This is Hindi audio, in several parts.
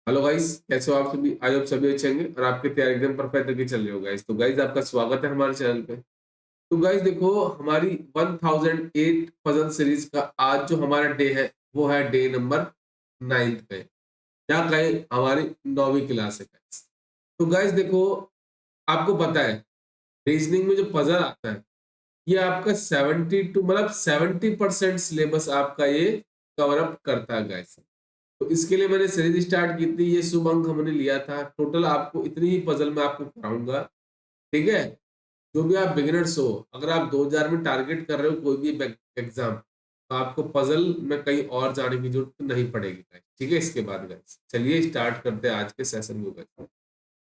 हेलो गाइस, कैसे हो आप सभी? आई होप सभी अच्छे होंगे और आपकी तैयारी एकदम परफेक्ट तरीके चल रही हो गाइस। तो गाइस, आपका स्वागत है हमारे चैनल पे। तो गाइस देखो, हमारी 1008 पजल सीरीज का आज जो हमारा डे है वो है डे नंबर 9 पे। क्या कहे, हमारी 9वीं क्लास है गाइस। तो गाइस देखो, आपको पता है रीजनिंग में जो पजल आता है ये आपका 72 मतलब 70% सिलेबस आपका ये कवर अप करता है गाइस। तो इसके लिए मैंने सीरीज स्टार्ट की थी, ये शुभ अंक हमने लिया था। टोटल आपको इतनी ही पजल मैं आपको कराऊंगा, ठीक है। जो भी आप बिगिनर्स हो, अगर आप 2000 में टारगेट कर रहे हो कोई भी एग्जाम, तो आपको पजल में कहीं और जाने की जरूरत नहीं पड़ेगी guys, ठीक है। इसके बाद guys, चलिए स्टार्ट करते हैं आज के सेशन को guys।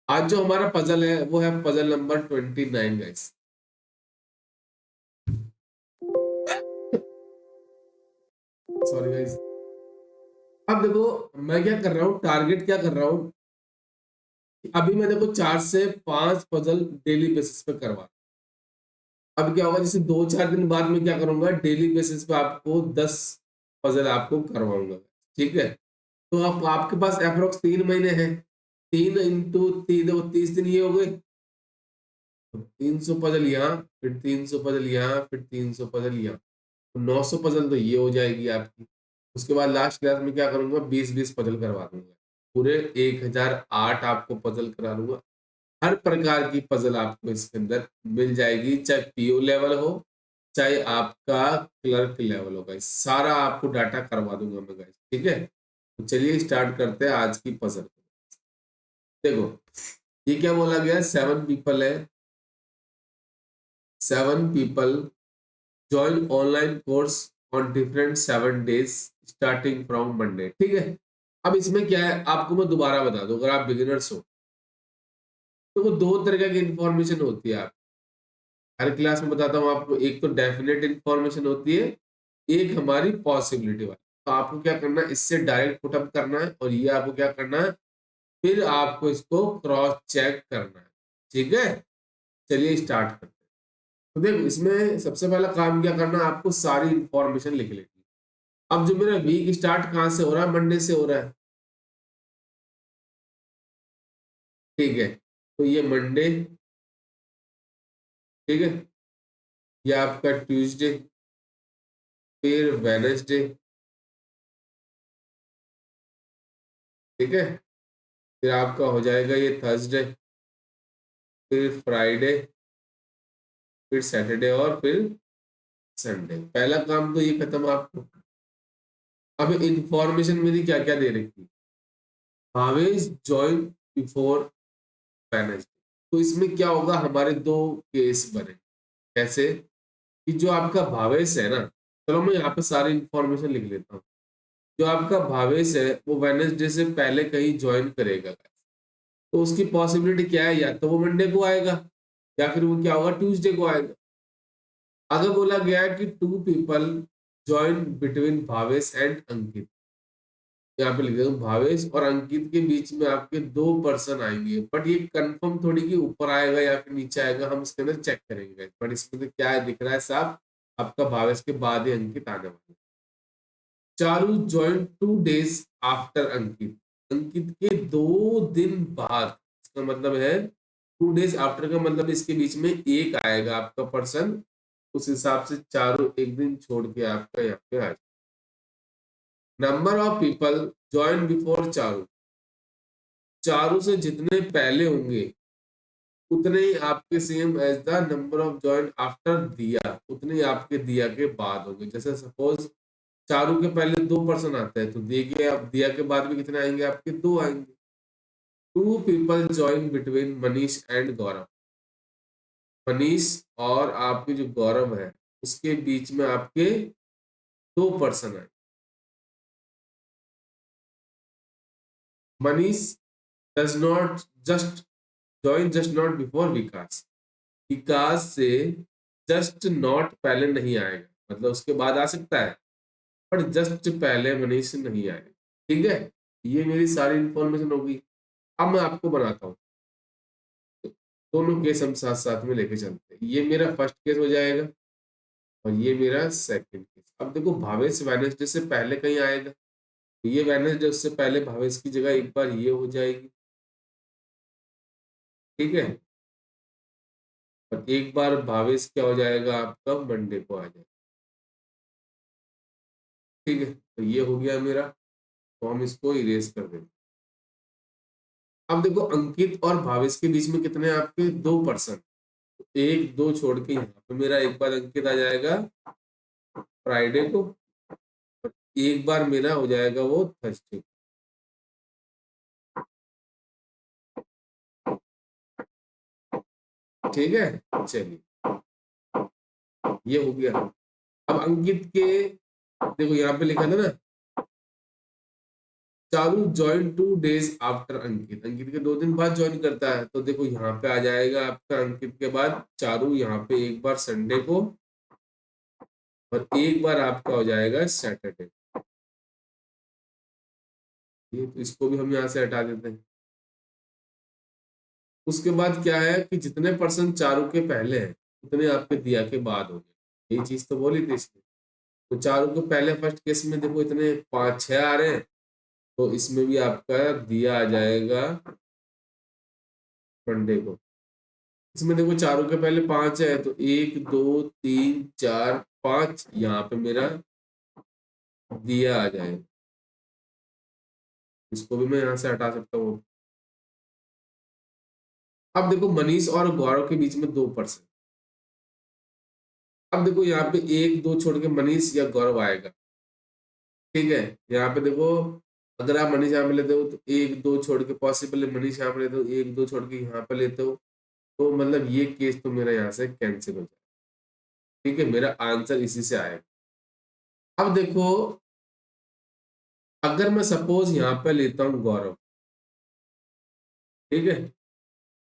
आज जो हमारा पजल है वो है puzzle number 29 guys. Sorry guys. अब देखो, मैं क्या कर रहा हूँ, टारगेट क्या कर रहा हूँ। अभी मैं देखो 4 से 5 पजल डेली बेसिस पे करवा। अब क्या होगा, जैसे 2-4 दिन बाद में क्या करूंगा, डेली बेसिस पे आपको 10 पजल आपको करवाऊंगा, ठीक है। तो आप आपके पास अप्रोक्स 3 महीने हैं। 3 इंटू 3 देखो, 30 दिन ये हो गए। 300 पजल यहाँ, फिर 300 पजल यहाँ, फिर 300 पजल यहाँ, तो 900 पजल तो ये हो जाएगी आपकी। उसके बाद लास्ट क्लास में क्या करूंगा, 20-20 पजल करवा दूंगा। पूरे 1008 आपको पजल करा दूंगा। हर प्रकार की पजल आपको इसके अंदर मिल जाएगी, चाहे पीओ लेवल हो, चाहे आपका क्लर्क लेवल हो गाइस, सारा आपको डाटा करवा दूंगा मैं गाइस, ठीक है। तो चलिए स्टार्ट करते हैं आज की पजल। देखो, ये क्या बोला गया, 7 पीपल है। 7 people join online course on different 7 days starting from Monday, ठीक है। अब इसमें क्या है, आपको मैं दोबारा बता दूं, अगर आप बिगिनर्स हो तो वो दो तरह की इंफॉर्मेशन होती है। हर क्लास में बताता हूँ आपको, एक तो डेफिनेट इंफॉर्मेशन होती है, एक हमारी पॉसिबिलिटी वाली। तो आपको क्या करना है, इससे डायरेक्ट पुटअप करना है, और ये आपको क्या करना है, फिर आपको इसको क्रॉस चेक करना है, ठीक है। चलिए स्टार्ट करते हैं। तो देखो, इसमें सबसे पहला काम क्या करना है, आपको सारी इंफॉर्मेशन लिख लेनी है। अब जो मेरा वीक स्टार्ट कहाँ से हो रहा है, मंडे से हो रहा है, ठीक है। तो ये मंडे, ठीक है, ये आपका ट्यूसडे, फिर वेनेसडे, ठीक है, फिर आपका हो जाएगा ये थर्सडे, फिर फ्राइडे, फिर सैटरडे और फिर संडे। पहला काम तो ये खत्म आपको। अब इंफॉर्मेशन मेरी क्या क्या दे रखी, भावेश ज्वाइन बिफोर वेडनेसडे। तो इसमें क्या होगा, हमारे दो केस बने। कैसे कि जो आपका भावेश है ना, चलो मैं यहाँ पे सारी इंफॉर्मेशन लिख लेता हूँ। जो आपका भावेश है वो वेडनेसडे से पहले कहीं ज्वाइन करेगा, तो उसकी पॉसिबिलिटी क्या है, या तो वो मंडे को आएगा या फिर वो क्या होगा, ट्यूसडे को आएगा। अगर बोला गया है कि 2 people join between Bhavesh and Ankit, यहाँ पे लिख देता हूँ, भावेश और अंकित के बीच में आपके 2 पर्सन आएंगे, बट ये कंफर्म थोड़ी कि ऊपर आएगा या फिर नीचे आएगा, हम इसके अंदर चेक करेंगे। बट इसके अंदर क्या है, दिख रहा है साफ, आपका भावेश के बाद ही अंकित आने वाला है। चारू ज्वाइन 2 डेज आफ्टर अंकित, अंकित के 2 दिन बाद। इसका मतलब है 2 डेज आफ्टर का मतलब इसके बीच में एक आएगा आपका पर्सन, उस हिसाब से चारों एक दिन छोड़ के आपका यहाँ पे आ जाए। Number of people join before Charu, Charu से जितने पहले होंगे उतने ही आपके same as the number of join after दिया, उतने ही आपके दिया के बाद होंगे। जैसे सपोज चारू के पहले 2 पर्सन आते हैं, तो दिया के बाद भी कितने आएंगे, आपके 2 आएंगे। 2 people join between Manish and Gaurav, Manish और आपके जो गौरव है उसके बीच में आपके 2 पर्सन आए। Manish does not just join just not before Vikas, Vikas से जस्ट नॉट पहले नहीं आएगा, मतलब उसके बाद आ सकता है, पर जस्ट पहले मनीष नहीं आएगा, ठीक है। ये मेरी सारी इंफॉर्मेशन होगी। अब मैं आपको बनाता हूँ, दोनों केस हम साथ साथ में लेके चलते हैं। ये मेरा फर्स्ट केस हो जाएगा और ये मेरा सेकंड केस। अब देखो, भावेश वेडनेसडे से पहले कहीं आएगा, ये वेडनेसडे उससे पहले भावेश की जगह एक बार ये हो जाएगी, ठीक है। और एक बार भावेश क्या हो जाएगा आपका मंडे को आ जाएगा, ठीक है। तो ये हो गया मेरा, तो हम इसको इरेज कर देंगे। अब देखो अंकित और भावेश के बीच में कितने हैं आपके, 2 पर्सन। एक दो छोड़ के यहाँ पे मेरा एक बार अंकित आ जाएगा फ्राइडे को, एक बार मेरा हो जाएगा वो थर्सडे, ठीक है। चलिए ये हो गया। अब अंकित के, देखो यहाँ पे लिखा था ना, चारू ज्वाइन 2 days आफ्टर अंकित, अंकित के 2 दिन बाद ज्वाइन करता है, तो देखो यहाँ पे आ जाएगा आपका अंकित के बाद चारू यहाँ पे एक बार संडे को, और एक बार आपका हो जाएगा सैटरडे। ये तो इसको भी हम यहाँ से हटा देते हैं। उसके बाद क्या है कि जितने पर्सन चारू के पहले हैं उतने आपके दिया के बाद हो गए, ये चीज तो बोली थी इसमें। तो चारू के पहले फर्स्ट केस में देखो इतने 5 6 आ रहे हैं, तो इसमें भी आपका दिया आ जाएगा मंडे को। इसमें देखो चारों के पहले 5 है, तो 1 2 3 4 5 यहाँ पे मेरा दिया आ जाएगा, इसको भी मैं यहाँ से हटा सकता हूँ। अब देखो मनीष और गौरव के बीच में 2 पर्सन, अब देखो यहाँ पे 1 2 छोड़ के मनीष या गौरव आएगा, ठीक है। यहाँ पे देखो अगर आप मनीष यहाँ पे लेते हो तो 1 2 छोड़ के पॉसिबल है, मनीष यहाँ पे लेते हो 1 2 छोड़ के यहाँ पे लेते हो, तो मतलब ये केस तो मेरा यहाँ से कैंसिल हो जाए, ठीक है। मेरा आंसर इसी से आएगा। अब देखो अगर मैं सपोज यहाँ पे लेता हूँ गौरव, ठीक है,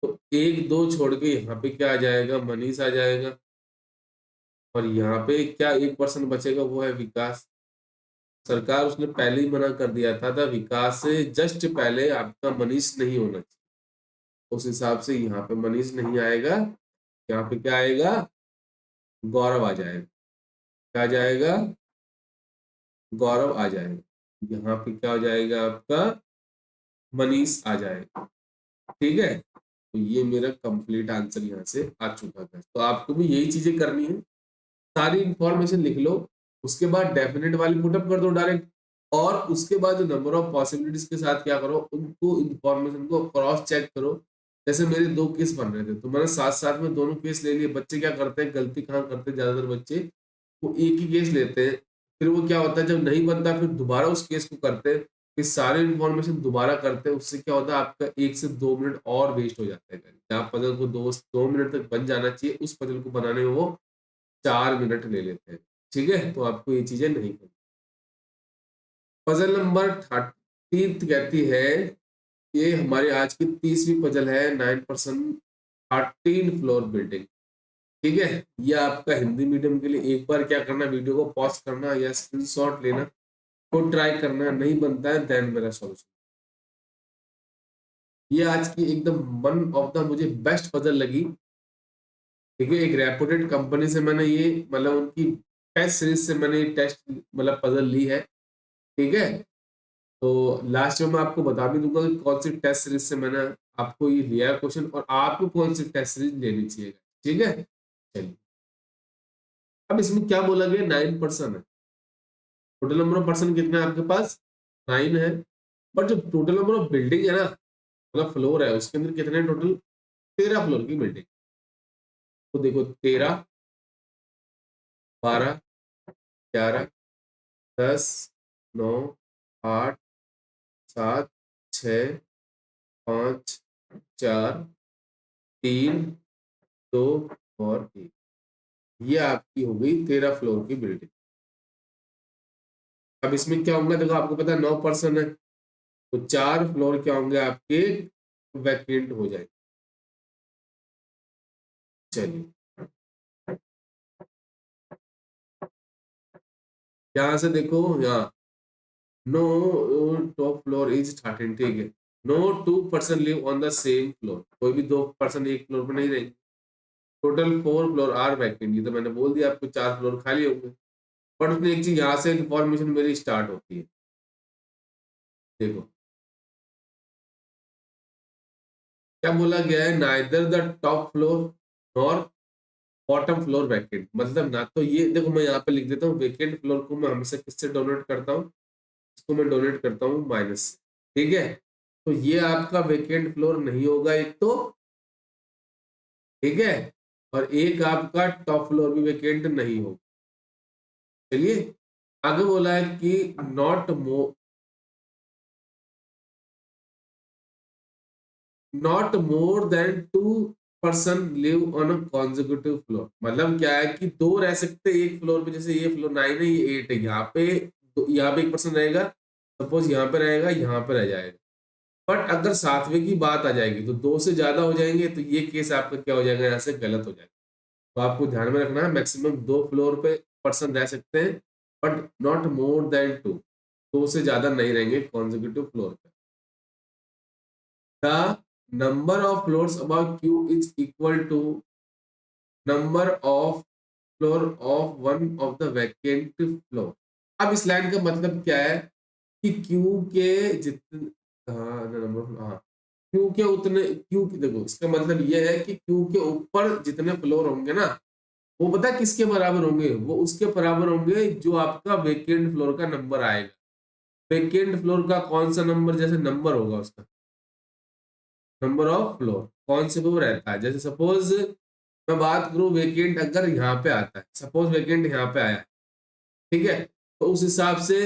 तो 1 2 छोड़ के यहाँ पे क्या आ जाएगा, मनीष आ जाएगा, और यहाँ पे क्या 1 पर्सन बचेगा, वो है विकास। सरकार उसने पहले ही मना कर दिया था विकास से जस्ट पहले आपका मनीष नहीं होना चाहिए, उस हिसाब से यहाँ पे मनीष नहीं आएगा, यहाँ पे क्या आएगा, गौरव आ जाएगा, क्या आ जाएगा, गौरव आ जाएगा, यहाँ पे क्या हो जाएगा आपका, मनीष आ जाएगा, ठीक है। तो ये मेरा कंप्लीट आंसर यहाँ से आ चुका था। तो आपको भी यही चीजें करनी है, सारी इंफॉर्मेशन लिख लो, उसके बाद डेफिनेट वाली पुटअप कर दो डायरेक्ट, और उसके बाद जो नंबर ऑफ पॉसिबिलिटीज के साथ क्या करो, उनको इंफॉर्मेशन को क्रॉस चेक करो। जैसे मेरे 2 केस बन रहे थे, तो मैंने साथ साथ में दोनों केस ले लिए। बच्चे क्या करते हैं, गलती कहाँ करते हैं ज्यादातर बच्चे, वो एक ही केस लेते हैं, फिर वो क्या होता है जब नहीं बनता फिर दोबारा उस केस को करते हैं, फिर सारे इन्फॉर्मेशन दोबारा करते हैं, उससे क्या होता है आपका 1 से 2 मिनट और वेस्ट हो जाता है। जहाँ पजल को 2 मिनट तक बन जाना चाहिए, उस पजल को बनाने में वो 4 मिनट ले लेते हैं, ठीक है। तो आपको ये चीजें नहीं करनी। पजल नंबर 30 कहती है, ये हमारी आज की 30वीं पजल है, 9% 13 फ्लोर बिल्डिंग, ठीक है। ये आपका हिंदी मीडियम के लिए एक बार क्या करना, वीडियो को पॉज करना या स्क्रीनशॉट लेना, खुद ट्राई करना, नहीं बनता है देन मेरा सॉल्यूशन। ये आज की एकदम वन ऑफ द मुझे बेस्ट पजल लगी, ठीक है। एक रेपुटेड कंपनी से मैंने ये मतलब उनकी टेस्ट सीरीज से मैंने ये टेस्ट मतलब पजल ली है, ठीक है। तो लास्ट में मैं आपको बता भी दूंगा कि कौन सी टेस्ट सीरीज से मैंने आपको ये लिया है क्वेश्चन, और आपको कौन सी टेस्ट सीरीज लेनी चाहिए, ठीक है। चलिए अब इसमें क्या बोला गया, 9 पर्सन है, टोटल नंबर ऑफ पर्सन कितना है आपके पास, 9 है। बट जो टोटल नंबर ऑफ बिल्डिंग है ना, मतलब फ्लोर है, उसके अंदर कितने टोटल, 13 फ्लोर की बिल्डिंग। तो देखो 13 12 11 10 9 8 7 6 5 4 3 2 और 1, ये आपकी हो गई 13 फ्लोर की बिल्डिंग। अब इसमें क्या होगा, देखो आपको पता है 9 पर्सन है, तो 4 फ्लोर क्या होंगे आपके, वैकेंट हो जाएंगे। चलिए यहाँ से देखो, यहाँ नो टॉप फ्लोर इज 13, ठीक है। No 2 person live on the same floor, कोई भी 2 पर्सन एक फ्लोर पर नहीं रहेंगे। टोटल 4 फ्लोर आर वैकेंट, ये तो मैंने बोल दिया आपको, 4 फ्लोर खाली होंगे। बट उसने एक चीज यहाँ से इंफॉर्मेशन मेरी स्टार्ट होती है, देखो क्या बोला गया है, neither the top floor nor bottom floor vacant, मतलब ना तो ये देखो, मैं यहाँ पे लिख देता हूँ वेकेंट फ्लोर को मैं हमेशा किससे डोनेट करता हूँ, इसको मैं डोनेट करता हूँ माइनस से, ठीक है। तो ये आपका वेकेंट फ्लोर नहीं होगा एक तो, ठीक है, और एक आपका टॉप फ्लोर भी वेकेंट नहीं होगा। चलिए आगे बोला है कि not more than two person live on a consecutive floor, मतलब क्या है कि दो रह सकते हैं एक फ्लोर पे, जैसे ये फ्लोर 9 है ये 8 है, यहाँ पे एक पर्सन रहेगा, सपोज यहाँ पे रहेगा, यहाँ पे रह जाएगा। बट अगर सातवें की बात आ जाएगी तो दो से ज्यादा हो जाएंगे, तो ये केस आपका क्या हो जाएगा, यहाँ से गलत हो जाएगा। तो आपको ध्यान में रखना है मैक्सिमम दो फ्लोर पे पर्सन रह सकते हैं, but not more than two, दो से ज्यादा नहीं रहेंगे कॉन्जिक्यूटिव फ्लोर पे। The number of floors above Q is equal to number of floor of one of the vacant floor। अब इस लाइन का मतलब क्या है कि Q के जितने, हाँ, Q के उतने, Q के देखो इसका मतलब ये है कि Q के ऊपर जितने फ्लोर होंगे ना, वो पता है किसके बराबर होंगे, वो उसके बराबर होंगे जो आपका वेकेंट फ्लोर का नंबर आएगा। वेकेंट फ्लोर का कौन सा नंबर, जैसे नंबर होगा उसका, नंबर ऑफ फ्लोर कौन से पे वो रहता है। जैसे सपोज मैं बात करूं वेकेंट अगर यहाँ पे आता है, सपोज वेकेंट यहाँ पे आया, ठीक है, तो उस हिसाब से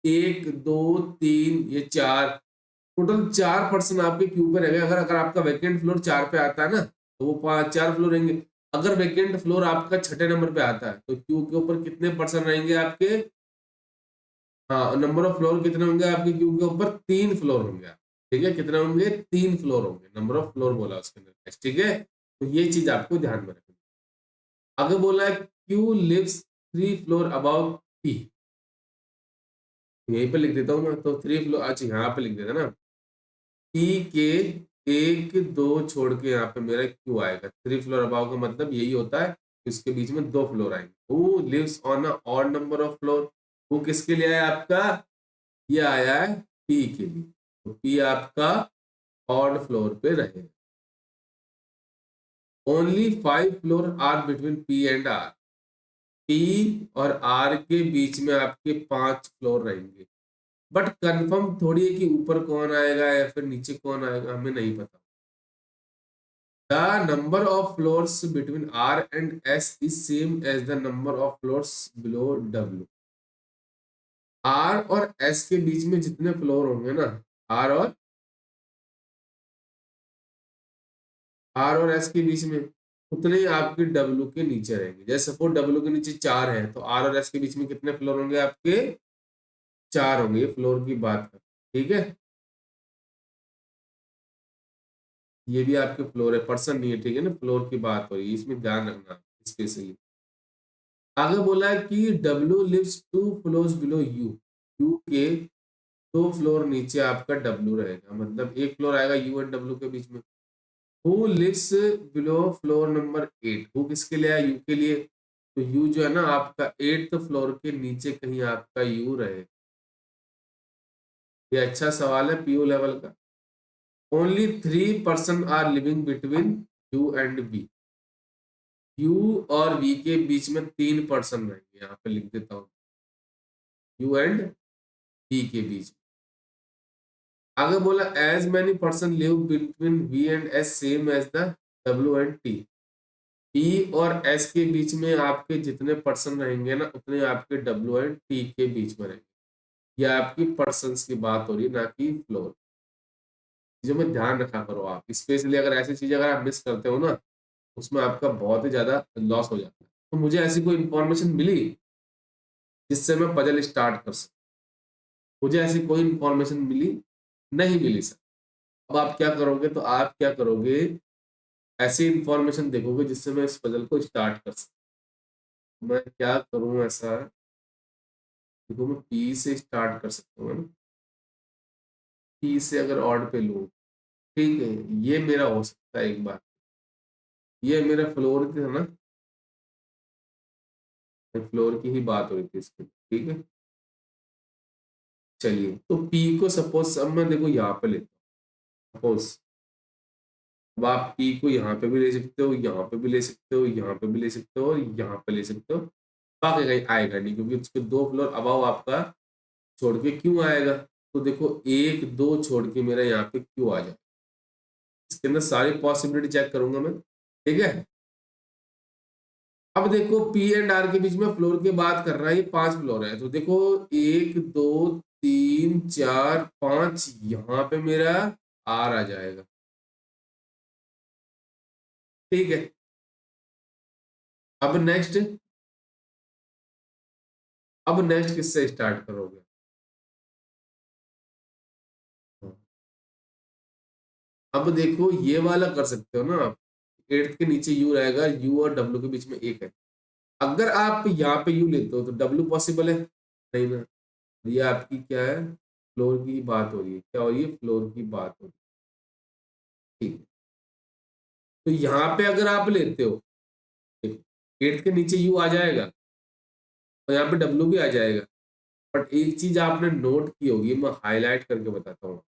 एक दो तीन ये चार, टोटल चार पर्सन आपके क्यू पे रहेंगे। अगर अगर आपका वेकेंट फ्लोर चार पे आता है ना, तो वो पांच चार फ्लोर रहेंगे। अगर वेकेंट फ्लोर आपका छठे नंबर पे आता है तो क्यू के ऊपर कितने पर्सन रहेंगे आपके, हाँ, नंबर ऑफ फ्लोर कितने होंगे आपके क्यू के ऊपर, तीन फ्लोर होंगे। ठीक है, कितने होंगे, तीन फ्लोर होंगे, नंबर ऑफ फ्लोर बोला उसके अंदर, ठीक है। तो ये चीज आपको ध्यान में रखनी। आगे बोला है Q lives three floor above P, यहीं पे लिख देता हूँ मैं, तो थ्री फ्लोर, अच्छा यहाँ पे लिख देता ना, पी के एक दो छोड़ के यहाँ पे मेरा क्यू आएगा। थ्री फ्लोर अबाउ का मतलब यही होता है कि उसके बीच में दो फ्लोर आएंगे। Who lives on a odd number of floor, वो किसके लिए आया आपका, ये आया है पी के लिए, तो पी आपका ऑड फ्लोर पे रहेगा। Only five floor are between P and R, P और आर के बीच में आपके पांच फ्लोर रहेंगे। बट कंफर्म थोड़ी है कि ऊपर कौन आएगा या फिर नीचे कौन आएगा, हमें नहीं पता। The number of floors between R and S is same as the number of floors below W. R और एस के बीच में जितने फ्लोर होंगे ना, आर और आर और एस के बीच में उतने ही आपके डब्ल्यू के नीचे रहेंगे। जैसे सपोज डब्ल्यू के नीचे चार है, तो आर और एस के बीच में कितने फ्लोर होंगे आपके, चार होंगे। ये फ्लोर की बात कर, ठीक है, ये भी आपके फ्लोर है, पर्सन नहीं है, ठीक है ना, फ्लोर की बात हो रही है, इसमें ध्यान रखना स्पेशली। आगे बोला है कि W lives two floors below U, U के दो फ्लोर नीचे आपका डब्ल्यू रहेगा, मतलब एक फ्लोर आएगा यू एंड डब्ल्यू के बीच में। Who lives below floor number eight, who किसके लिए आया, यू के लिए, तो यू जो है ना आपका एट्थ फ्लोर के नीचे कहीं आपका यू रहे। ये अच्छा सवाल है पीयू लेवल का। Only three person are living between U and B, U और वी के बीच में तीन पर्सन रहेंगे, यहाँ पे लिख देता हूँ, यू एंड बी के बीच में। आगे बोला as many person live between V and S same as the W and T, P और एस के बीच में आपके जितने पर्सन रहेंगे ना, उतने आपके डब्ल्यू एंड टी के बीच में रहेंगे। ये आपकी पर्सन्स की बात हो रही है, ना कि फ्लोर। चीजों में ध्यान रखा करो आप, स्पेशली अगर ऐसी चीजें अगर आप मिस करते हो ना, उसमें आपका बहुत ही ज्यादा लॉस हो जाता है। तो मुझे ऐसी कोई इंफॉर्मेशन मिली जिससे मैं पजल स्टार्ट कर सकूं, मुझे ऐसी कोई इंफॉर्मेशन मिली नहीं मिली सर। अब आप क्या करोगे, तो आप क्या करोगे, ऐसी इंफॉर्मेशन देखोगे जिससे मैं इस पजल को स्टार्ट कर सकूं। मैं क्या करूं ऐसा, देखो मैं पी से स्टार्ट कर सकता हूँ, है ना, पी से अगर ऑड पे लूं, ठीक है, ये मेरा हो सकता है एक बार, ये मेरा फ्लोर था ना, फ्लोर की ही बात हो रही थी इसकी, ठीक है। चलिए, तो पी को सपोज अब मैं देखो यहाँ पे लेता हूँ सपोज। अब आप पी को यहाँ पे भी ले सकते हो, यहाँ पे भी ले सकते हो, यहाँ पे भी ले सकते हो और यहाँ पे ले सकते हो। बाकी कहीं आएगा नहीं क्योंकि उसके 2 फ्लोर अबाव आपका छोड़ के क्यों आएगा। तो देखो 1 2 छोड़ के मेरा यहाँ पे क्यों आ जाए। इसके अंदर सारी पॉसिबिलिटी चेक करूंगा मैं, ठीक है। अब देखो पी एंड आर के बीच में फ्लोर की बात कर रहा है, ये 5 फ्लोर है। तो देखो 1 2 3 4 5 यहाँ पे मेरा आर आ जाएगा, ठीक है। अब नेक्स्ट, अब नेक्स्ट किससे स्टार्ट करोगे। अब देखो ये वाला कर सकते हो ना आप। 8 के नीचे यू रहेगा, यू और डब्ल्यू के बीच में 1 है। अगर आप यहाँ पे यू लेते हो तो डब्ल्यू पॉसिबल है नहीं ना। ये आपकी क्या है, फ्लोर की बात हो रही है, क्या हो रही है, फ्लोर की बात हो रही है, ठीक है। तो यहाँ पे अगर आप लेते हो 8 के नीचे यू आ जाएगा और यहाँ पे डब्ल्यू भी आ जाएगा। बट एक चीज आपने नोट की होगी, मैं हाईलाइट करके बताता हूँ।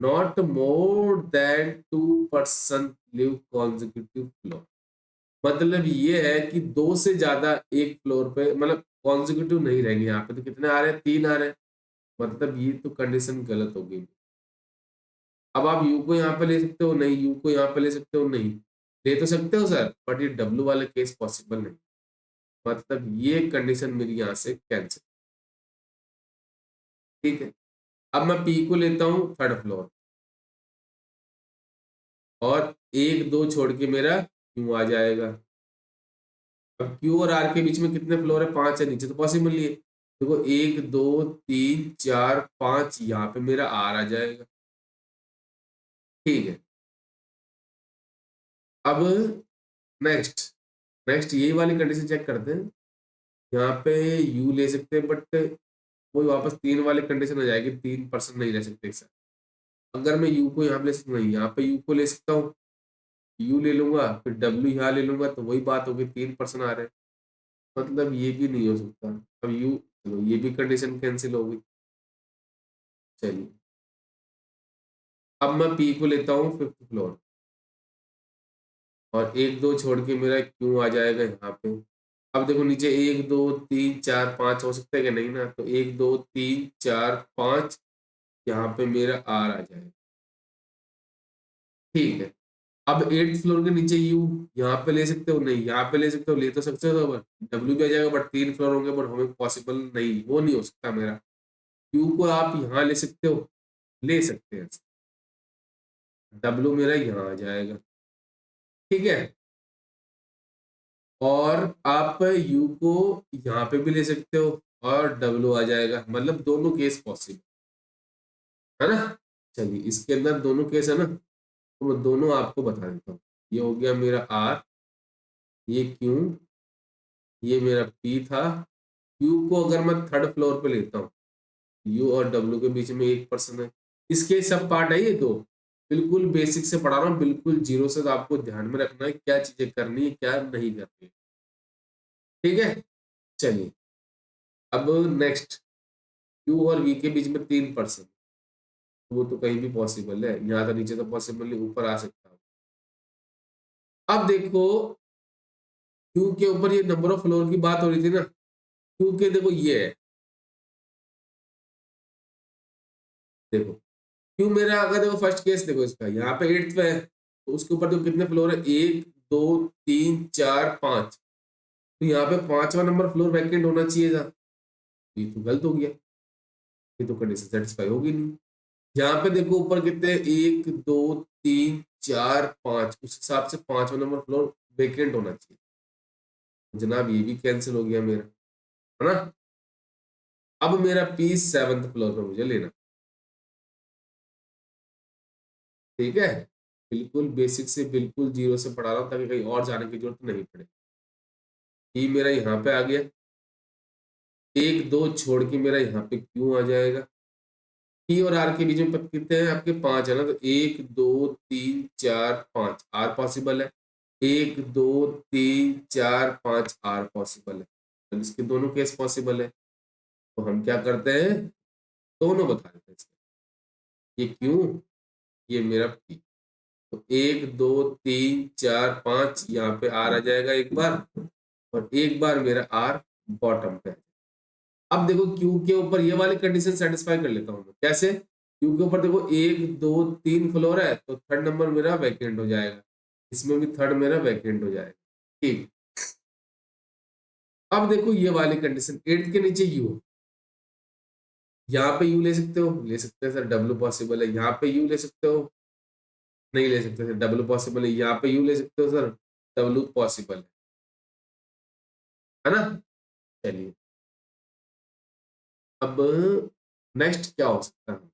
Not more then 2% live consecutive floor. मतलब ये है कि 2 से ज्यादा एक फ्लोर पे मतलब कॉन्जिक्यूटिव नहीं रहेंगे। यहाँ पे तो कितने आ रहे हैं, 3 आ रहे हैं। मतलब ये तो कंडीशन गलत हो गई। अब आप यू को यहाँ पे ले सकते हो नहीं, यू को यहाँ पे ले सकते हो नहीं, ले तो सकते हो सर, बट ये डब्ल्यू वाले केस पॉसिबल नहीं। मतलब ये कंडीशन मेरी यहाँ से कैंसिल, ठीक है। अब मैं पी को लेता हूँ 3rd फ्लोर और 1 2 छोड़ के मेरा क्यू आ जाएगा। अब क्यू और आर के बीच में कितने फ्लोर है, 5 है, नीचे तो पॉसिबल ही है। देखो 1 2 3 4 5 यहाँ पे मेरा आर आ जाएगा, ठीक है। अब नेक्स्ट, नेक्स्ट यही वाली कंडीशन चेक करते हैं। यहाँ पे यू ले सकते हैं बट वही वापस 3 वाली कंडीशन हो जाएगी, 3% नहीं ले सकते सर। अगर मैं यू को यहाँ पे ले सकता हूँ, यहाँ पे यू को ले सकता हूँ, यू ले लूंगा फिर डब्ल्यू यहाँ ले लूंगा तो वही बात होगी, 3% आ रहे हैं। मतलब ये भी नहीं हो सकता। अब यू, चलो ये भी कंडीशन कैंसिल हो गई। चलिए, अब मैं पी को लेता हूँ 5th फ्लोर और 1 2 छोड़ के मेरा क्यू आ जाएगा यहाँ पे। अब देखो नीचे 1 2 3 4 5 हो सकता है कि नहीं ना, तो 1 2 3 4 5 यहाँ पे मेरा आर आ जाएगा, ठीक है। अब 8th फ्लोर के नीचे यू यहाँ पे ले सकते हो नहीं, यहाँ पे ले सकते हो, ले तो सकते हो, तो डब्ल्यू भी आ जाएगा बट 3 फ्लोर होंगे, बट हमें पॉसिबल नहीं, वो नहीं हो सकता मेरा। यू को आप यहाँ ले सकते हो, ले सकते हैं, डब्ल्यू मेरा यहाँ आ जाएगा, ठीक है। और आप यू को यहाँ पे भी ले सकते हो और डब्ल्यू आ जाएगा, मतलब दोनों केस पॉसिबल है ना। चलिए इसके अंदर दोनों केस है ना, तो मैं दोनों आपको बता देता हूँ। ये हो गया मेरा आर, ये क्यू, ये मेरा पी था। क्यू को अगर मैं 3rd फ्लोर पे लेता हूँ, यू और डब्ल्यू के बीच में 1% है। इसके सब पार्ट है ये दो, बिल्कुल बेसिक से पढ़ा रहा हूँ, बिल्कुल जीरो से। तो आपको ध्यान में रखना है क्या चीजें करनी है क्या नहीं करनी है, ठीक है। चलिए, अब नेक्स्ट, क्यू और वी के बीच में 3%, वो तो कहीं भी पॉसिबल है, यहाँ तो नीचे तो पॉसिबल नहीं, ऊपर आ सकता है। अब देखो क्यू के ऊपर ये नंबर ऑफ फ्लोर की बात हो रही थी ना, क्यू के देखो ये है, देखो क्यू मेरा अगर देखो फर्स्ट केस देखो इसका यहाँ पे 8th पे है, तो उसके ऊपर तो कितने फ्लोर है, 1 2 3 4 5, तो यहाँ पे 5वां नंबर फ्लोर वैकेंट होना चाहिए था। ये तो गलत हो गया, ये तो कंडीशन सेटिस्फाई होगी नहीं। यहाँ पे देखो ऊपर कितने, 1 2 3 4 5, उस हिसाब से 5वां नंबर फ्लोर वैकेंट होना चाहिए। जनाब ये भी कैंसिल हो गया मेरा, है ना। अब मेरा पीस 7th फ्लोर पे मुझे लेना, ठीक है। बिल्कुल बेसिक से, बिल्कुल जीरो से पढ़ा रहा हूँ ताकि कहीं और जाने की जरूरत नहीं पड़े। ई मेरा यहाँ पे आ गया, 1 2 छोड़ के मेरा यहाँ पे क्यू आ जाएगा। पी और आर के बीच में कितने हैं आपके, 5 है ना, तो 1 2 3 4 5 आर पॉसिबल है, 1 2 3 4 5 आर पॉसिबल है, तो इसके दोनों केस पॉसिबल है। तो हम क्या करते हैं, दोनों बता देते हैं इसके। ये क्यों, ये मेरा पी। तो 1 2 3 4 5 यहाँ पे आर आ जाएगा एक बार, और एक बार मेरा आर बॉटम पे। अब देखो क्यू के ऊपर ये वाली कंडीशन सेटिस्फाई कर लेता हूँ मैं। कैसे, क्यू के ऊपर देखो 1 2 3 फ्लोर है, तो थर्ड नंबर मेरा वैकेंट हो जाएगा, इसमें भी थर्ड मेरा वैकेंट हो जाएगा। ठीक, अब देखो ये वाली कंडीशन 8 के नीचे यू, यहाँ पे यू ले सकते हो, ले सकते हैं सर, डब्ल्यू पॉसिबल है। यहाँ पे यू ले सकते हो, नहीं ले सकते सर, डब्ल्यू पॉसिबल है। यहाँ पे यू ले सकते हो सर, डब्ल्यू पॉसिबल है ना। चलिए, अब नेक्स्ट क्या हो सकता है,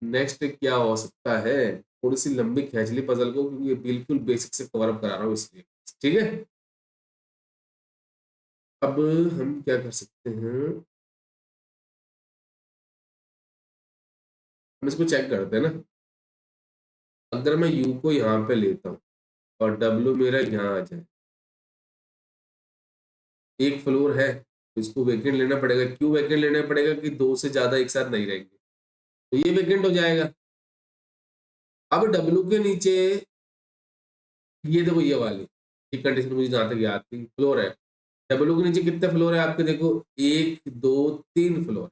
नेक्स्ट क्या हो सकता है, थोड़ी सी लंबी खींच ली पजल को, क्योंकि ये बिल्कुल बेसिक से कवर अप करा रहा हूँ इसलिए। ठीक है, अब हम क्या कर सकते हैं, हम इसको चेक करते हैं ना। अगर मैं यू को यहाँ पे लेता हूँ और डब्ल्यू मेरा यहाँ आ जाए, एक फ्लोर है, तो इसको वेकेंट लेना पड़ेगा। क्यों वेकेंट लेना पड़ेगा, कि दो से ज्यादा एक साथ नहीं रहेंगे, तो ये वेकेंट हो जाएगा। अब डब्ल्यू के नीचे, ये देखो ये वाली, ये कंडीशन मुझे जहां तक याद थी, फ्लोर है। डब्ल्यू के नीचे कितने फ्लोर है आपके, देखो 1 2 3 फ्लोर,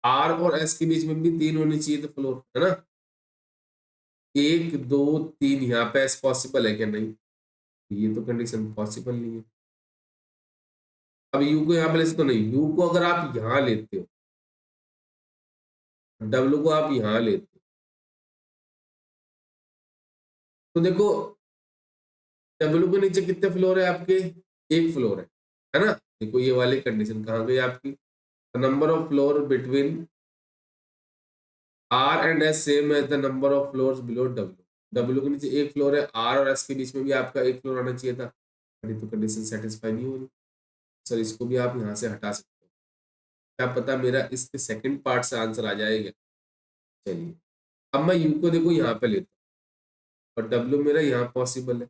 आर और एस के बीच में भी 3 होनी चाहिए, तो फ्लोर है ना। 1 2 3 यहाँ पे एस पॉसिबल है क्या, नहीं, ये तो कंडीशन पॉसिबल नहीं है। अब यू को यहाँ पे ले सकते हो, नहीं, यू को अगर आप यहाँ लेते हो, डब्ल्यू को आप यहाँ लेते हो, तो देखो डब्ल्यू के नीचे कितने फ्लोर है आपके, एक फ्लोर है ना। देखो ये वाली कंडीशन कहाँ गई आपकी, number of floor between R and S same as the number of floors below W. W के नीचे एक फ्लोर है, आर और एस के बीच में भी आपका एक फ्लोर आना चाहिए था, अभी तो कंडीशन सेटिस्फाई नहीं हो रही। सर इसको भी आप यहाँ से हटा सकते हो, क्या पता मेरा इसके सेकंड पार्ट से आंसर आ जाएगा। चलिए, अब मैं यू को देखो यहाँ पे लेता हूँ और डब्ल्यू मेरा यहाँ पॉसिबल है,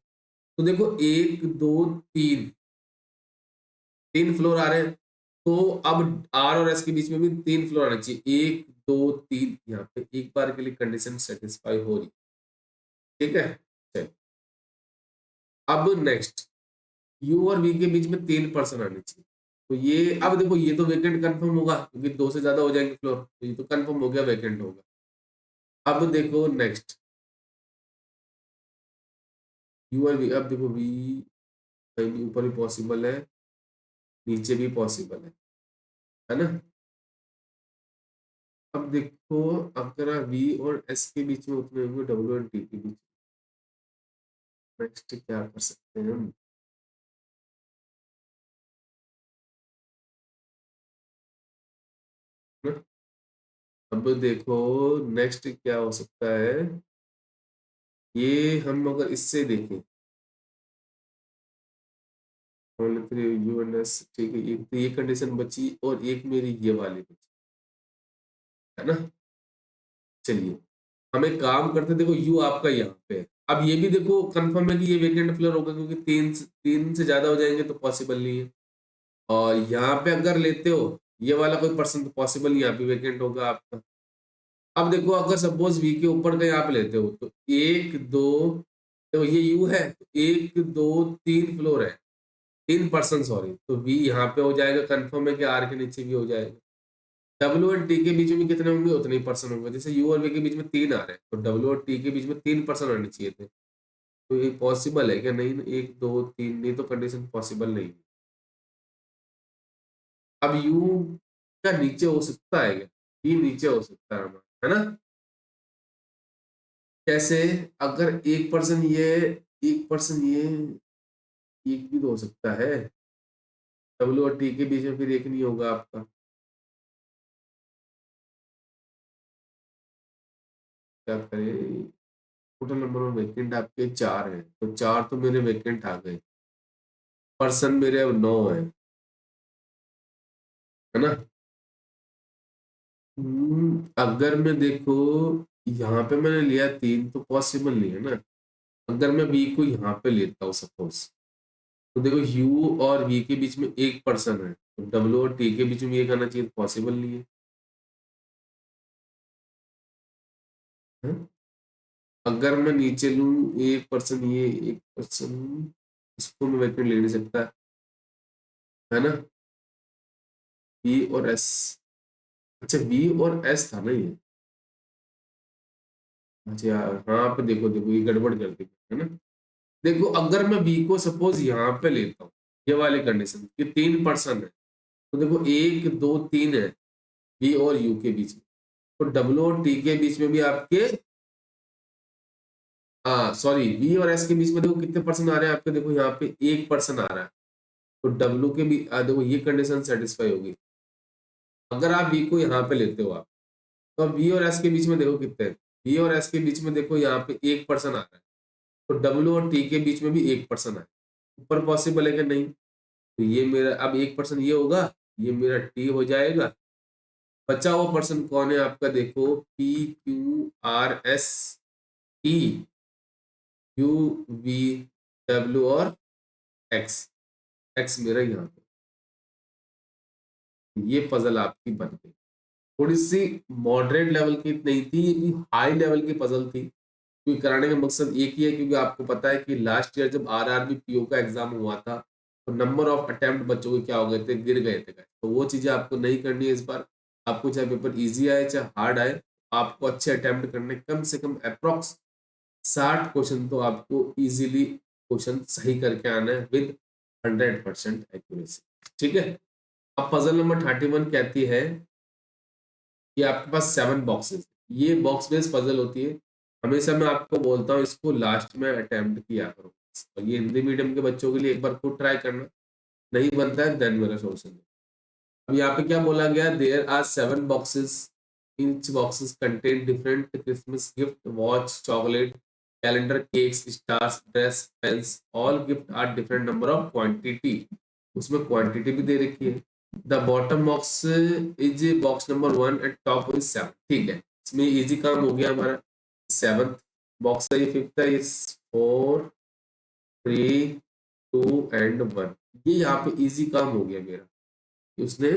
तो देखो 1 2 3, 3 फ्लोर आ रहे हैं, तो अब आर और एस के बीच में भी 3 फ्लोर आना चाहिए, 1 2 3, यहाँ पे एक बार के लिए कंडीशन सेटिस्फाई हो रही। ठीक है, चलिए, अब नेक्स्ट, यू और वी के बीच में 3 पर्सन आने चाहिए, तो ये अब देखो ये तो वेकेंट कंफर्म होगा, क्योंकि 2 से ज्यादा हो जाएंगे फ्लोर, तो ये तो कंफर्म हो गया वेकेंट होगा। अब देखो नेक्स्ट, यू और वी, अब देखो वी कहीं ऊपर भी पॉसिबल है, नीचे भी पॉसिबल है ना। अब देखो, अगर वी और एस के बीच में उतने होंगे, डब्ल्यू एंड टी के बीच, नेक्स्ट क्या कर सकते हैं हम, ना? अब देखो नेक्स्ट क्या हो सकता है, ये हम अगर इससे देखें, यूएनएस, ठीक है, एक तो ये कंडीशन बची और एक मेरी ये वाली बची, है ना। चलिए, हम एक काम करते, देखो यू आपका यहाँ पे है। अब ये भी देखो कंफर्म है कि ये वेकेंट फ्लोर होगा, क्योंकि 3 से ज्यादा हो जाएंगे तो पॉसिबल नहीं है। और यहाँ पे अगर लेते हो ये वाला कोई पर्सन, तो पॉसिबल नहीं, यहाँ पे वेकेंट होगा आपका। अब देखो अगर सपोज वी के ऊपर का यहाँ पे लेते हो, तो 1 2, तो ये यू है, तो 1 2 3 फ्लोर है, 3 पर्सन, सॉरी, तो वी यहाँ पे हो जाएगा, कंफर्म है कि आर के नीचे भी हो जाएगा। डब्ल्यू और टी के बीच में कितने होंगे, उतने ही पर्सन होंगे, जैसे यू और वी के बीच में 3 आ रहे हैं, तो डब्ल्यू और टी के बीच में 3 पर्सन आने चाहिए थे, तो ये पॉसिबल है क्या, नहीं, 1 2 3, नहीं, तो कंडीशन पॉसिबल नहीं है। अब यू का नीचे हो सकता है क्या, ये नीचे हो सकता है हमारा, है ना। कैसे, अगर एक पर्सन ये, एक पर्सन ये, एक भी तो हो सकता है, डब्ल्यू और टी के बीच में फिर एक नहीं होगा आपका, क्या करें, टोटल नंबर ऑफ वेकेंट आपके 4 हैं, तो 4 तो मेरे वेकेंट आ गए, पर्सन मेरे अब 9 है ना। अगर मैं देखो यहाँ पे मैंने लिया 3, तो पॉसिबल नहीं है ना। अगर मैं बी को यहाँ पे लेता हूँ सपोज, तो देखो यू और वी के बीच में एक पर्सन है, तो डब्ल्यू और टी के बीच में ये करना चाहिए, पॉसिबल नहीं है। हैं? अगर मैं नीचे लूं एक पर्सन, ये एक पर्सन, इसको मैं वैक्यूम ले नहीं सकता, है ना। बी और एस, अच्छा बी और एस था ना ये। अच्छा यार हाँ पे देखो देखो ये गड़बड़ कर दी है ना। देखो अगर मैं बी को सपोज यहाँ पे लेता हूँ, ये वाली कंडीशन कि तीन पर्सन है, तो देखो एक दो तीन है बी और यू के बीच में, तो डब्ल्यू और टी के बीच में भी आपके, हाँ सॉरी बी और एस के बीच में देखो कितने पर्सन आ रहे हैं आपके, देखो यहाँ पे एक पर्सन आ रहा है, तो डब्ल्यू के भी देखो ये कंडीशन सेटिस्फाई होगी। अगर आप बी को यहाँ पे लेते हो आप, तो अब बी और एस के बीच में देखो कितने हैं, बी और एस के बीच में देखो यहाँ पे एक पर्सन आ रहा है, तो डब्ल्यू और टी के बीच में भी एक पर्सन है, ऊपर पॉसिबल है कि नहीं। तो ये मेरा अब एक पर्सन ये होगा, ये मेरा टी हो जाएगा। बचा हुआ पर्सन कौन है आपका, देखो P Q R S T U V W और एक्स, एक्स मेरा यहाँ पे, ये पजल आपकी बन गई। थोड़ी सी मॉडरेट लेवल की नहीं थी, ये भी हाई लेवल की पजल थी, क्योंकि कराने का मकसद एक ही है, क्योंकि आपको पता है कि लास्ट ईयर जब आरआरबी पीओ का एग्जाम हुआ था, तो नंबर ऑफ अटेम्प्ट बच्चों के क्या हो गए थे, गिर गए थे, तो वो चीजें आपको नहीं करनी है इस बार। आपको चाहे पेपर इजी आए चाहे हार्ड आए, आपको अच्छे अटेम्प्ट करने, कम से कम अप्रोक्स 60 क्वेश्चन तो आपको इजीली क्वेश्चन सही करके आना है विद 100% एक्यूरेसी। ठीक है। अब पजल नंबर 31 कहती है कि आपके पास 7 बॉक्सेस, ये बॉक्स बेस्ड पजल होती है। हमेशा मैं आपको बोलता हूँ इसको लास्ट में अटेम्प्ट किया करो, और ये हिंदी मीडियम के बच्चों के लिए एक बार खुद ट्राई करना, नहीं बनता है देन मेरा सोल्यूशन। अब यहाँ पे क्या बोला गया, there are 7 boxes, each boxes contain different Christmas gift, watch, chocolate, calendar, cakes, stars, dress, pens, all gift are different number of quantity, उसमें क्वांटिटी भी दे रखी है। The bottom box is box number 1 and top is 7, ठीक है, इसमें इजी काम हो गया हमारा। 7th बॉक्स है, ये 5th है, इस 4 3 2 एंड 1, ये यहाँ पे इजी काम हो गया मेरा, उसने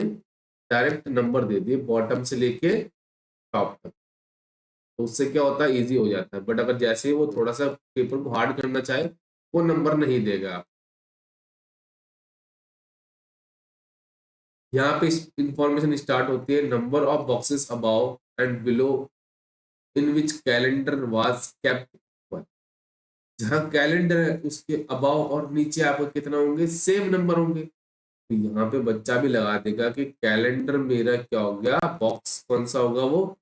डायरेक्ट नंबर दे दिए बॉटम से लेके टॉप तक, तो उससे क्या होता है इजी हो जाता है। बट अगर जैसे ही वो थोड़ा सा पेपर को हार्ड करना चाहे, वो नंबर नहीं देगा। यहाँ पे इंफॉर्मेशन स्टार्ट होती है, number of boxes above and below in which calendar was kept, जहाँ कैलेंडर है उसके अबाव और नीचे आपको कितना होंगे, सेम नंबर होंगे। तो यहाँ पे बच्चा भी लगा देगा कि कैलेंडर मेरा क्या हो गया, बॉक्स कौन सा होगा, वो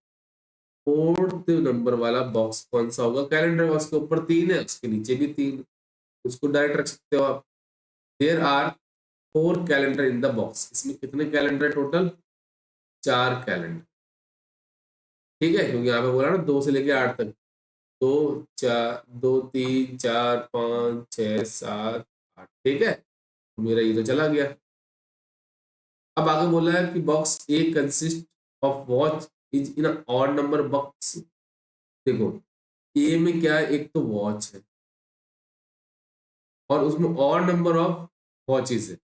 4th नंबर वाला बॉक्स कौन सा होगा कैलेंडर का, उसके ऊपर 3 है उसके नीचे भी 3, उसको डायरेक्ट रख सकते हो आप। There are 4 calendar in the box, इसमें कितने कैलेंडर टोटल, 4 कैलेंडर, ठीक है, क्योंकि यहाँ पे बोला ना 2 से लेके 8 तक, 2 4 2 3 4 5 6 7 8, ठीक है, मेरा ये तो चला गया। अब आगे बोला है कि box A consist of watch is in odd number box, देखो ए में क्या है, एक तो वॉच है और उसमें ऑड नंबर ऑफ वॉचेस है,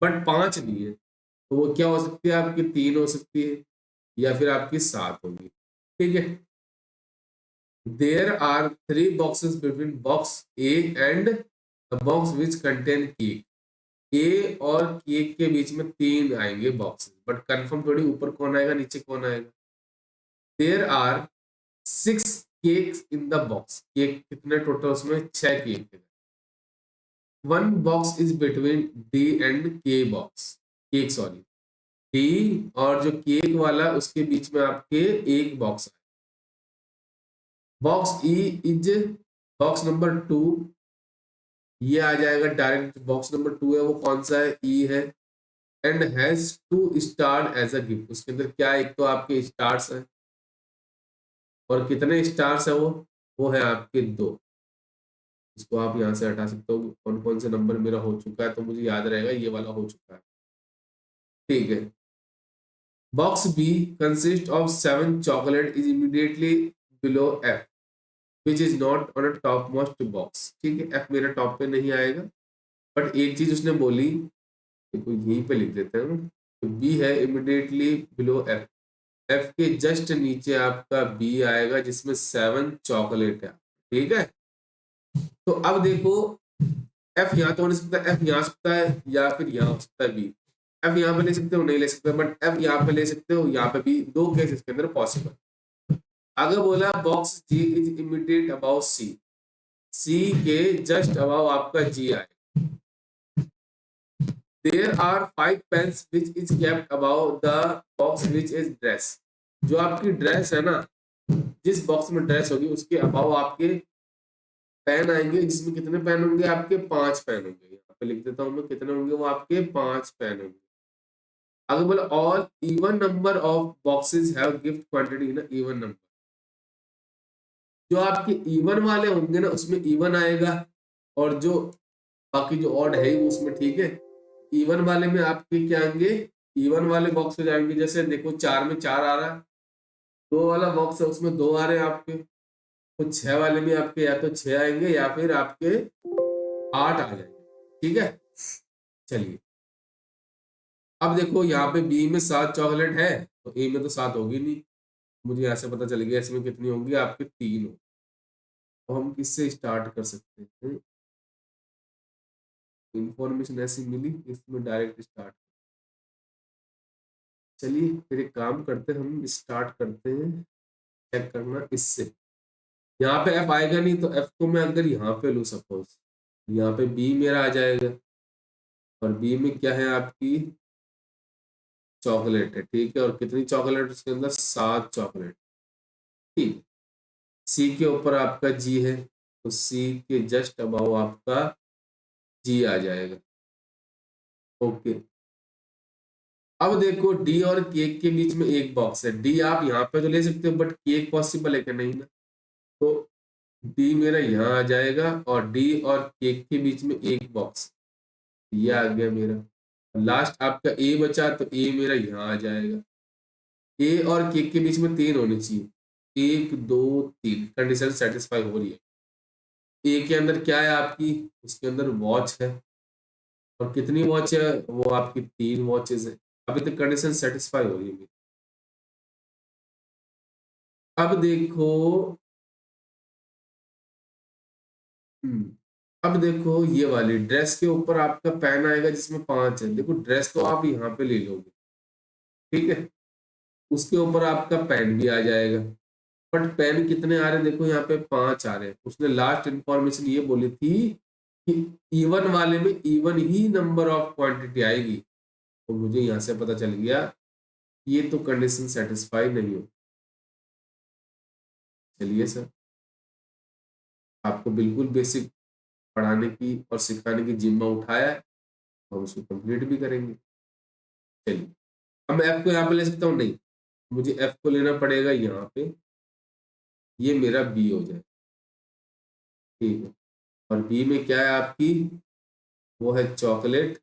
बट 5 नहीं है, तो वो क्या हो सकती है आपकी, 3 हो सकती है या फिर आपकी 7 होगी, ठीक है। There are 3 boxes between box A and the box which contain cake, A और केक के बीच में 3 आएंगे बॉक्सेस, बट कंफर्म थोड़ी ऊपर कौन आएगा नीचे कौन आएगा। There are 6 cakes in the box, cake कितने टोटल, उसमें 6 केक है। 1 box is between D and K box, cake sorry, D और जो केक वाला उसके बीच में आपके एक बॉक्स है। Box E is box number 2, ये आ जाएगा डायरेक्ट, बॉक्स नंबर 2 है वो कौन सा है, ई है, and has 2 star as a gift, उसके अंदर क्या है, एक तो आपके स्टार्स है, और कितने स्टार्स है वो है आपके 2, इसको आप यहाँ से हटा सकते हो, कौन कौन से नंबर मेरा हो चुका है, तो मुझे याद रहेगा ये वाला हो चुका है, ठीक है। Box B consist of 7 chocolate is immediately below F which is not on a top most box, ठीक है, एफ मेरा टॉप पे नहीं आएगा, बट एक चीज उसने बोली, देखो यहीं पे लिख देते हैं, तो बी है इमिडिएटली बिलो एफ। एफ के जस्ट नीचे आपका बी आएगा जिसमें 7 चॉकलेट है। ठीक है, तो अब देखो एफ यहाँ तो हो नहीं सकता, एफ यहाँ सकता है या फिर यहाँ हो सकता है बी। एफ यहाँ पे ले सकते हो, नहीं ले सकते, बट एफ यहाँ पे ले सकते हो, यहाँ पे भी। दो केस इसके अंदर पॉसिबल। अगर बोला box G is immediate about C, C के जस्ट अबाउ आपका जी आए। There are 5 pens which is kept above the box which is dress. जो आपकी ड्रेस है ना, जिस बॉक्स में ड्रेस होगी उसके अबाउ आपके पेन आएंगे, जिसमें कितने पेन होंगे आपके? 5 पेन होंगे। यहाँ पे लिख देता हूँ मैं, कितने होंगे वो आपके? 5 पेन होंगे। अगर बोला all even number of boxes have gift quantity in even number, जो आपके इवन वाले होंगे ना उसमें इवन आएगा, और जो बाकी जो ऑड है वो उसमें। ठीक है, इवन वाले में आपके क्या आएंगे? इवन वाले बॉक्स हो जाएंगे। जैसे देखो 4 में 4 आ रहा है, 2 वाला बॉक्स है उसमें 2 आ रहे हैं आपके, तो 6 वाले में आपके या तो 6 आएंगे या फिर आपके 8 आ जाएंगे। ठीक है, चलिए अब देखो यहाँ पे बी में 7 चॉकलेट है, तो ए में तो 7 होगी नहीं। मुझे यहाँ से पता चल गया इसमें कितनी होंगी आपके? 3 हो। तो हम किससे स्टार्ट कर सकते हैं? इंफॉर्मेशन ऐसी मिली, इसमें डायरेक्ट स्टार्ट। चलिए फिर एक काम करते हैं, हम स्टार्ट करते हैं चेक करना इससे। यहाँ पे एफ आएगा नहीं, तो एफ को मैं अगर यहाँ पे लूँ सपोज, यहाँ पे बी मेरा आ जाएगा, और बी में क्या है आपकी? चॉकलेट है। ठीक है, और कितनी चॉकलेट उसके अंदर? 7 चॉकलेट। ठीक, सी के ऊपर आपका जी है, तो सी के जस्ट अबाउ आपका जी आ जाएगा। ओके, अब देखो डी और केक के बीच में एक बॉक्स है। डी आप यहाँ पे तो ले सकते हो, बट केक पॉसिबल है कि नहीं ना? तो डी मेरा यहाँ आ जाएगा, और डी और केक के बीच में एक बॉक्स, ये आ गया मेरा। लास्ट आपका ए बचा, तो ए मेरा यहाँ आ जाएगा। ए और केक के बीच में 3 होने चाहिए, 1 2 3, कंडीशन सेटिस्फाई हो रही है। ए के अंदर क्या है आपकी? उसके अंदर वॉच है, और कितनी वॉच है? वो आपकी 3 वॉचेस है। अभी तक कंडीशन सेटिस्फाई हो रही है। अब देखो, अब देखो ये वाली ड्रेस के ऊपर आपका पेन आएगा जिसमें 5 है। देखो ड्रेस तो आप यहाँ पे ले लोगे, ठीक है, उसके ऊपर आपका पेन भी आ जाएगा, बट पेन कितने आ रहे हैं? देखो यहाँ पे 5 आ रहे हैं। उसने लास्ट इंफॉर्मेशन ये बोली थी कि इवन वाले में even he number of quantity आएगी, तो मुझे यहाँ से पता चल गया ये तो कंडीशन सेटिस्फाई नहीं हो। चलिए सर, आपको बिल्कुल बेसिक पढ़ाने की और सिखाने की जिम्मा उठाया है, हम उसको कंप्लीट भी करेंगे। चलिए, अब मैं एफ को यहाँ पे ले सकता हूँ? नहीं, मुझे एफ को लेना पड़ेगा यहाँ पे, ये मेरा बी हो जाए। ठीक है, और बी में क्या है आपकी? वो है चॉकलेट,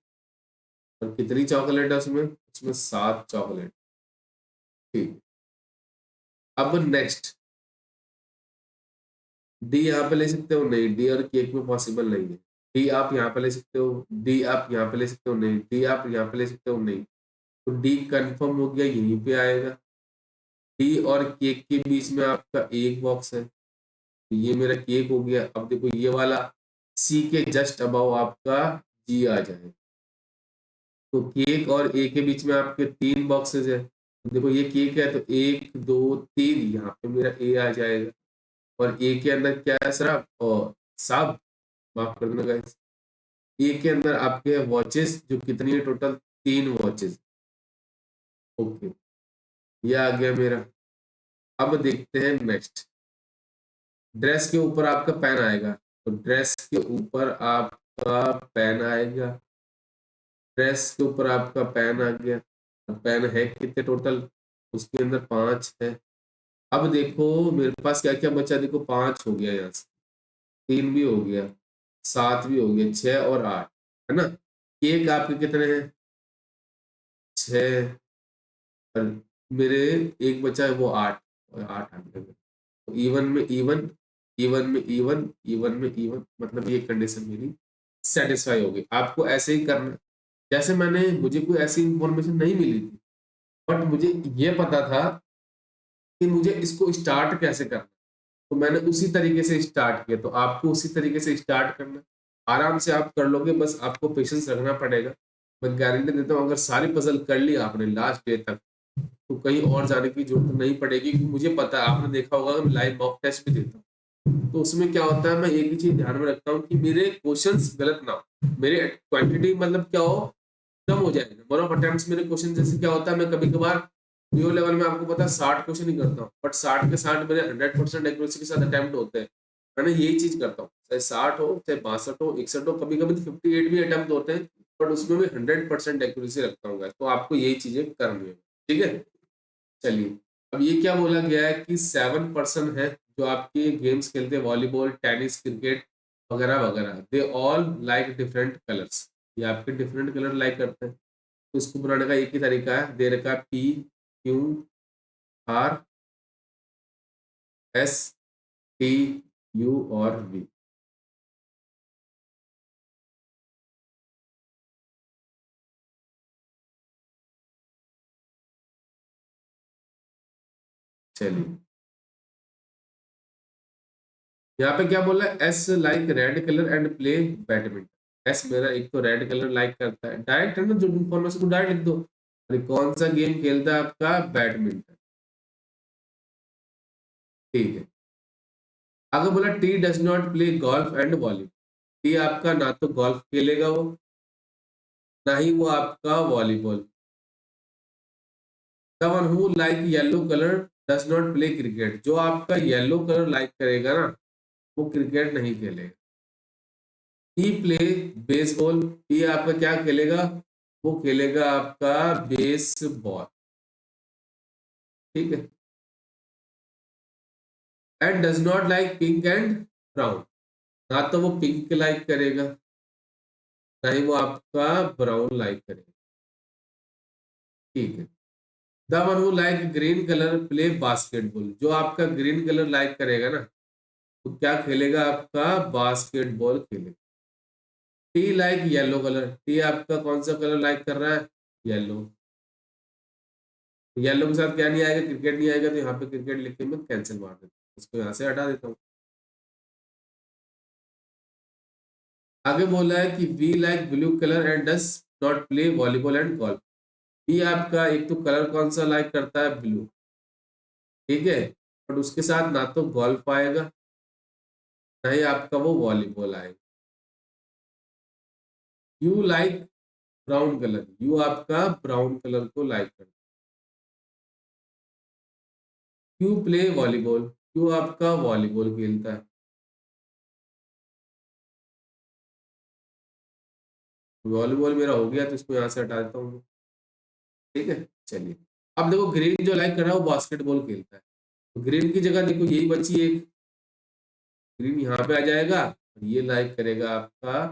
और कितनी चॉकलेट है उसमें? उसमें 7 चॉकलेट। ठीक, अब नेक्स्ट डी यहाँ पे ले सकते हो? नहीं, डी और केक में पॉसिबल नहीं है। डी आप यहाँ पे ले सकते हो? डी आप यहाँ पे ले सकते हो? नहीं, डी आप यहाँ पे ले सकते हो? नहीं, तो डी कंफर्म हो गया, यहीं पे आएगा। डी और केक के बीच में आपका एक बॉक्स है, तो ये मेरा केक हो गया। अब देखो ये वाला सी के जस्ट अबाउ आपका जी आ जाए, तो केक और ए के बीच में आपके 3 बॉक्सेस है। देखो ये केक है, तो 1 2 3, यहाँ पे मेरा ए आ जाएगा, और ए के अंदर क्या है सर? आप और साहब माफ कर देना गाइस, ए के अंदर आपके वॉचेस जो कितनी है टोटल? 3 वॉचेस। ओके, ये आ गया मेरा। अब देखते हैं नेक्स्ट, ड्रेस के ऊपर आपका पेन आएगा, तो ड्रेस के ऊपर आपका पेन आएगा, ड्रेस के ऊपर आपका पेन आ गया। पेन है कितने टोटल? उसके अंदर 5 है। अब देखो मेरे पास क्या क्या बचा, देखो 5 हो गया, यहाँ से 3 भी हो गया, 7 भी हो गया, 6 और 8 है ना? केक आपके कितने हैं? 6, और मेरे एक बचा है वो 8, और 8 आ गया। इवन में इवन, इवन में इवन, इवन में इवन, मतलब ये कंडीशन मेरी सेटिस्फाई होगी। आपको ऐसे ही करना, जैसे मुझे कोई ऐसी इंफॉर्मेशन नहीं मिली थी, बट मुझे ये पता था कि मुझे इसको स्टार्ट कैसे करना, तो मैंने उसी तरीके से स्टार्ट किया। तो आपको उसी तरीके से स्टार्ट करना, आराम से आप कर लोगे, बस आपको पेशेंस रखना पड़ेगा। मैं गारंटी देता हूँ, अगर सारी पजल कर ली आपने लास्ट डे तक, तो कहीं और जाने की जरूरत नहीं पड़ेगी। क्योंकि मुझे पता है, आपने देखा होगा मैं लाइव मॉक टेस्ट भी देता हूँ, तो उसमें क्या होता है, मैं एक ही चीज ध्यान में रखता हूँ कि मेरे क्वेश्चंस गलत ना हो, मेरे क्वांटिटी मतलब क्या हो, कम हो जाए। नंबर ऑफ अटेम्प्ट्स मेरे क्वेश्चन, जैसे क्या होता है, मैं कभी कभार न्यू लेवल में आपको पता है 60 क्वेश्चन ही करता हूँ, बट 60 के 60 मेरे 100% एक्यूरेसी के साथ अटेम्प्ट होते हैं। मैंने यही चीज करता हूँ, चाहे 60 हो, चाहे 62 हो, 61 हो, कभी कभी तो 58 भी अटेम्प्ट होते हैं, बट उसमें भी 100% एक्यूरेसी रखता हूँ। तो आपको यही चीजें करनी है, ठीक है। चलिए, अब ये क्या बोला गया है कि 7 पर्सन है जो आपके गेम्स खेलते हैं, वॉलीबॉल, टेनिस, क्रिकेट वगैरह वगैरह, they all like different colours. ये आपके डिफरेंट कलर लाइक करते हैं, तो इसको बनाने का एक ही तरीका है, दे रखा है PQRSTU और V। चलिए, यहाँ पे क्या बोला है, S like red colour and play badminton. S मेरा एक तो रेड कलर लाइक करता है, डायरेक्ट है ना, जो इन्फॉर्मेशन को डायरेक्ट लिख दो। अरे कौन सा गेम खेलता है आपका, बैडमिंटन, ठीक है। आगे बोला T does not play golf and volleyball. T आपका ना तो गोल्फ खेलेगा वो, ना ही वो आपका volleyball. The one who like yellow colour does not play cricket. जो आपका येलो कलर लाइक करेगा ना, वो क्रिकेट नहीं खेलेगा। ही प्ले बेसबॉल। ही आपका क्या खेलेगा, वो खेलेगा आपका बेसबॉल, ठीक है। And does not like pink and brown. ना तो वो पिंक लाइक करेगा, ना ही वो आपका ब्राउन लाइक करेगा, ठीक है। The one who like green colour play basketball. जो आपका ग्रीन कलर लाइक करेगा ना, तो क्या खेलेगा, आपका बास्केटबॉल खेलेगा। T like yellow colour. T आपका कौन सा कलर लाइक कर रहा है, येलो। येलो के साथ क्या नहीं आएगा, क्रिकेट नहीं आएगा, तो यहाँ पे क्रिकेट लिख के मैं कैंसिल मार देता हूँ, इसको यहाँ से हटा देता हूँ। आगे बोला है कि V like blue colour and does not play volleyball and golf. V आपका एक तो कलर कौन सा लाइक करता है, ब्लू, ठीक है, बट उसके साथ ना तो गोल्फ आएगा, ना ही आपका वो वॉलीबॉल आएगा। You like brown colour. You आपका ब्राउन कलर को लाइक करता है। Q play volleyball. क्यू आपका वॉलीबॉल खेलता है। वॉलीबॉल मेरा हो गया, तो इसको यहाँ से हटा देता हूँ, ठीक है। चलिए, अब देखो ग्रीन जो लाइक कर रहा है वो बास्केटबॉल खेलता है, तो ग्रीन की जगह देखो यही बची एक, ग्रीन यहाँ पे आ जाएगा, और ये लाइक करेगा आपका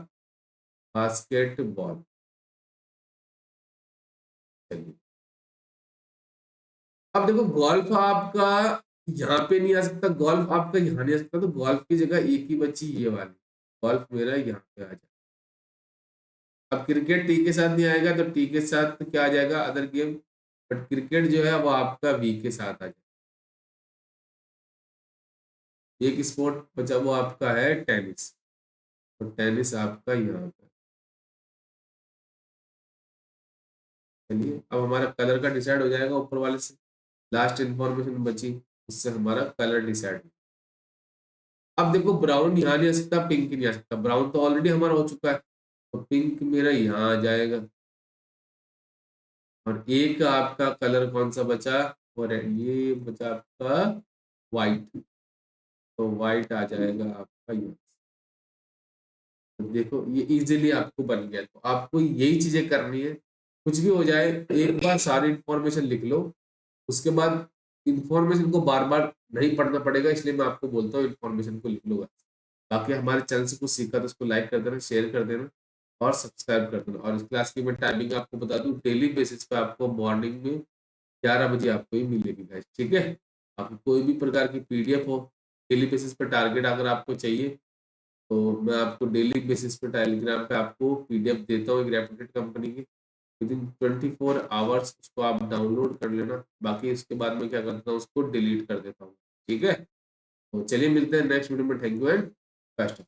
बास्केटबॉल। चलिए, अब देखो गोल्फ आपका यहाँ पे नहीं आ सकता, गोल्फ आपका यहाँ नहीं आ सकता, तो गोल्फ की जगह एक ही बची ये वाली, गोल्फ मेरा यहाँ पे आ जाएगा। अब क्रिकेट टी के साथ नहीं आएगा, तो टी के साथ क्या आ जाएगा, अदर गेम, बट क्रिकेट जो है वो आपका वी के साथ आ जाएगा। एक स्पोर्ट बचा वो आपका है टेनिस, तो टेनिस आपका यहाँ पे। चलिए, अब हमारा कलर का डिसाइड हो जाएगा ऊपर वाले से, लास्ट इंफॉर्मेशन बची, उससे हमारा कलर डिसाइड। अब देखो ब्राउन यहाँ नहीं आ सकता, पिंक नहीं आ सकता, ब्राउन तो ऑलरेडी हमारा हो चुका है, तो पिंक मेरा यहाँ आ जाएगा। और एक आपका कलर कौन सा बचा, और ये बचा आपका व्हाइट, तो व्हाइट आ जाएगा आपका ये। तो देखो ये इजीली आपको बन गया, तो आपको यही चीजें करनी है, कुछ भी हो जाए, एक बार सारी इंफॉर्मेशन लिख लो, उसके बाद इंफॉर्मेशन को बार बार नहीं पढ़ना पड़ेगा, इसलिए मैं आपको बोलता हूँ इंफॉर्मेशन को लिख लो। बाकी हमारे चैनल से कुछ सीखा तो उसको लाइक कर देना, शेयर कर देना, और सब्सक्राइब कर देना। और इस क्लास की मैं टाइमिंग आपको बता दूं, डेली बेसिस पे आपको मॉर्निंग में 11 बजे आपको ही मिलेगी गाइस, ठीक है। आपको कोई भी प्रकार की पीडीएफ हो, डेली बेसिस पर टारगेट अगर आपको चाहिए, तो मैं आपको डेली बेसिस पे टेलीग्राम पे आपको पीडीएफ देता हूँ एक रेपुटेड कंपनी की। विद इन 24 आवर्स उसको आप डाउनलोड कर लेना। बाकी इसके बाद में क्या करता हूँ, उसको डिलीट कर देता हूँ। ठीक है, तो चलिए मिलते हैं नेक्स्ट वीडियो में। Thank you and best.